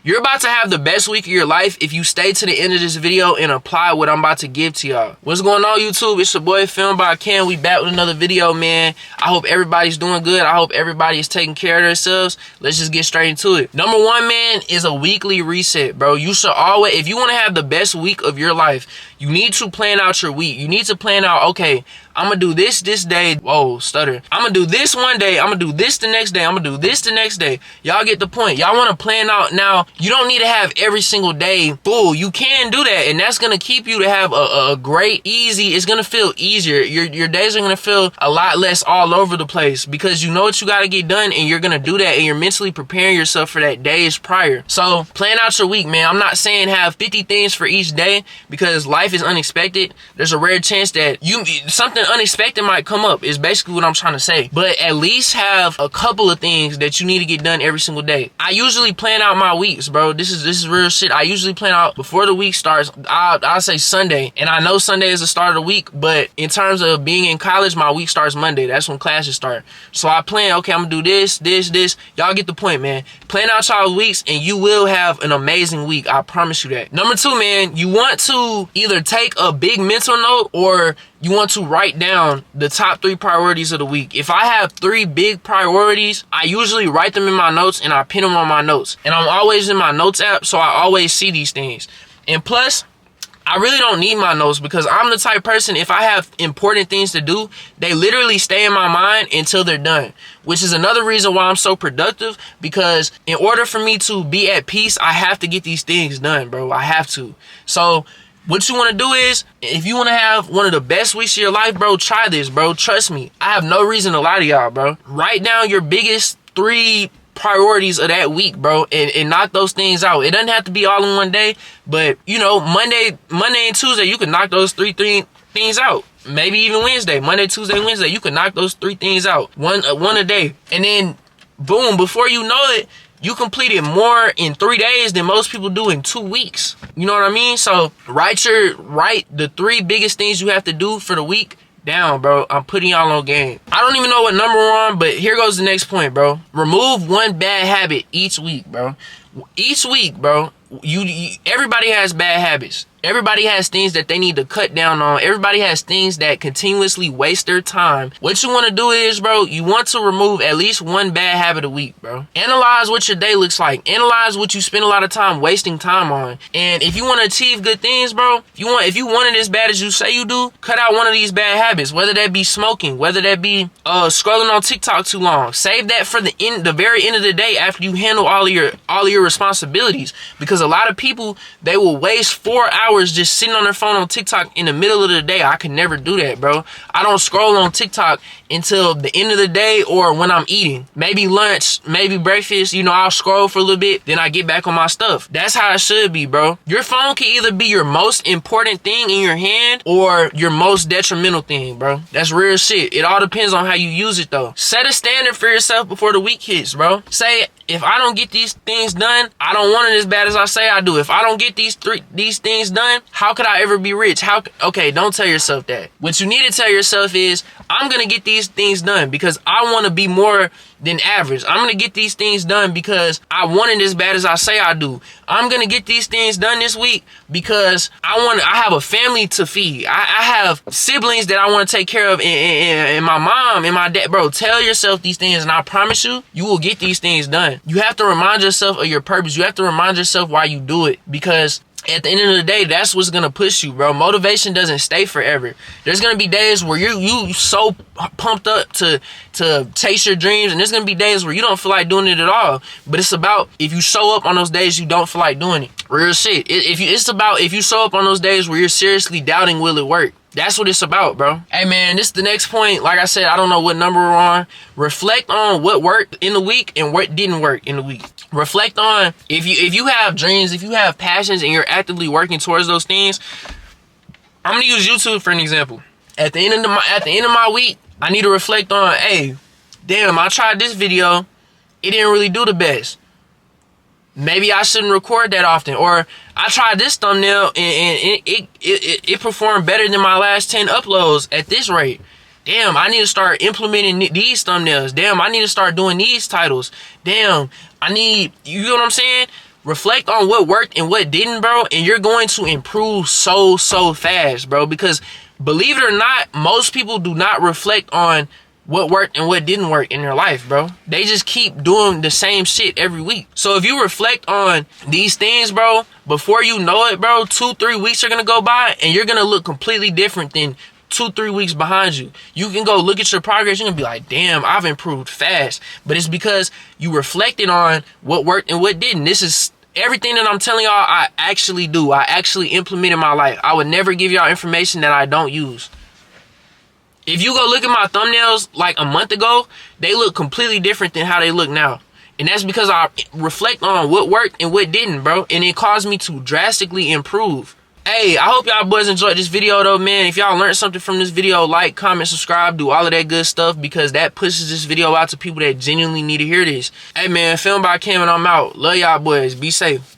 You're about to have the best week of your life if you stay to the end of this video and apply what I'm about to give to y'all. What's going on, YouTube? It's your boy, Filmed by Ken. We back with another video, man. I hope everybody's doing good. I hope everybody is taking care of themselves. Let's just get straight into it. Number one, man, is a weekly reset, bro. You should always, if you want to have the best week of your life, you need to plan out your week. You need to plan out, okay, I'm gonna do this day. Whoa, stutter. I'm gonna do this one day. I'm gonna do this the next day. I'm gonna do this the next day. Y'all get the point. Y'all want to plan out now. You don't need to have every single day full. You can do that, and that's gonna keep you to have a great, easy. It's gonna feel easier. Your days are gonna feel a lot less all over the place because you know what you gotta get done, and you're gonna do that, and you're mentally preparing yourself for that days prior. So plan out your week, man. I'm not saying have 50 things for each day because life is unexpected. There's a rare chance that something unexpected might come up is basically what I'm trying to say. But at least have a couple of things that you need to get done every single day. I usually plan out my weeks, bro. This is real shit. I usually plan out before the week starts. I'll say Sunday, and I know Sunday is the start of the week, but in terms of being in college, my week starts Monday. That's when classes start. So I plan, okay, I'm gonna do this. Y'all get the point, man. Plan out y'all's weeks and you will have an amazing week. I promise you that. Number two, man, you want to either take a big mental note or you want to write down the top 3 priorities of the week. If I have 3 big priorities, I usually write them in my notes and I pin them on my notes. And I'm always in my notes app, so I always see these things. And plus, I really don't need my notes because I'm the type person, if I have important things to do, they literally stay in my mind until they're done. Which is another reason why I'm so productive, because in order for me to be at peace, I have to get these things done, bro. I have to. So what you want to do is, if you want to have one of the best weeks of your life, bro, try this, bro. Trust me. I have no reason to lie to y'all, bro. Write down your biggest 3 priorities of that week, bro, and knock those things out. It doesn't have to be all in one day, but, you know, Monday and Tuesday, you can knock those 3 things out. Maybe even Wednesday. Monday, Tuesday, Wednesday, you can knock those 3 things out. One a day. And then, boom, before you know it, you completed more in 3 days than most people do in 2 weeks. You know what I mean? So write the 3 biggest things you have to do for the week down, bro. I'm putting y'all on game. I don't even know what number we're on, but here goes the next point, bro. Remove one bad habit each week, bro. Each week, bro. Everybody has bad habits. Everybody has things that they need to cut down on. Everybody has things that continuously waste their time. What you want to do is, bro, you want to remove at least one bad habit a week, bro. Analyze what your day looks like. Analyze what you spend a lot of time wasting time on. And if you want to achieve good things, bro, if you want it as bad as you say you do, cut out one of these bad habits, whether that be smoking, whether that be scrolling on TikTok too long. Save that for the very end of the day after you handle all of your responsibilities, because a lot of people, they will waste 4 hours just sitting on their phone on TikTok in the middle of the day. I can never do that, bro. I don't scroll on TikTok until the end of the day or when I'm eating. Maybe lunch, maybe breakfast, you know, I'll scroll for a little bit, then I get back on my stuff. That's how it should be, bro. Your phone can either be your most important thing in your hand or your most detrimental thing, bro. That's real shit. It all depends on how you use it, though. Set a standard for yourself before the week hits, bro. Say, if I don't get these things done, I don't want it as bad as I say I do. If I don't get these things done, how could I ever be rich? Okay, don't tell yourself that. What you need to tell yourself is, I'm going to get these things done because I want to be more than average. I'm going to get these things done because I want it as bad as I say I do. I'm going to get these things done this week because I have a family to feed. I have siblings that I want to take care of, and my mom and my dad. Bro, tell yourself these things and I promise you, you will get these things done. You have to remind yourself of your purpose. You have to remind yourself why you do it, because at the end of the day, that's what's gonna push you, bro. Motivation doesn't stay forever. There's gonna be days where you so pumped up to chase your dreams, and there's gonna be days where you don't feel like doing it at all. But it's about, if you show up on those days you don't feel like doing it. Real shit. It's about if you show up on those days where you're seriously doubting, will it work? That's what it's about, bro. Hey, man, this is the next point. Like I said, I don't know what number we're on. Reflect on what worked in the week and what didn't work in the week. Reflect on, if you have dreams, if you have passions and you're actively working towards those things. I'm gonna use YouTube for an example. At the end of my week, I need to reflect on, hey, damn, I tried this video, it didn't really do the best. Maybe I shouldn't record that often. Or I tried this thumbnail and it performed better than my last 10 uploads at this rate. Damn, I need to start implementing these thumbnails. Damn, I need to start doing these titles. Damn, you know what I'm saying? Reflect on what worked and what didn't, bro, and you're going to improve so fast, bro. Because believe it or not, most people do not reflect on what worked and what didn't work in their life, bro. They just keep doing the same shit every week. So if you reflect on these things, bro, before you know it, bro, 2-3 weeks are gonna go by and you're gonna look completely different than 2-3 weeks behind you. You can go look at your progress. You're gonna be like, damn, I've improved fast. But it's because you reflected on what worked and what didn't. This is everything that I'm telling y'all I actually do. I actually implement in my life. I would never give y'all information that I don't use. If you go look at my thumbnails like a month ago, they look completely different than how they look now. And that's because I reflect on what worked and what didn't, bro. And it caused me to drastically improve. Hey, I hope y'all boys enjoyed this video though, man. If y'all learned something from this video, like, comment, subscribe, do all of that good stuff, because that pushes this video out to people that genuinely need to hear this. Hey man, Filmed by Cam and I'm out. Love y'all boys. Be safe.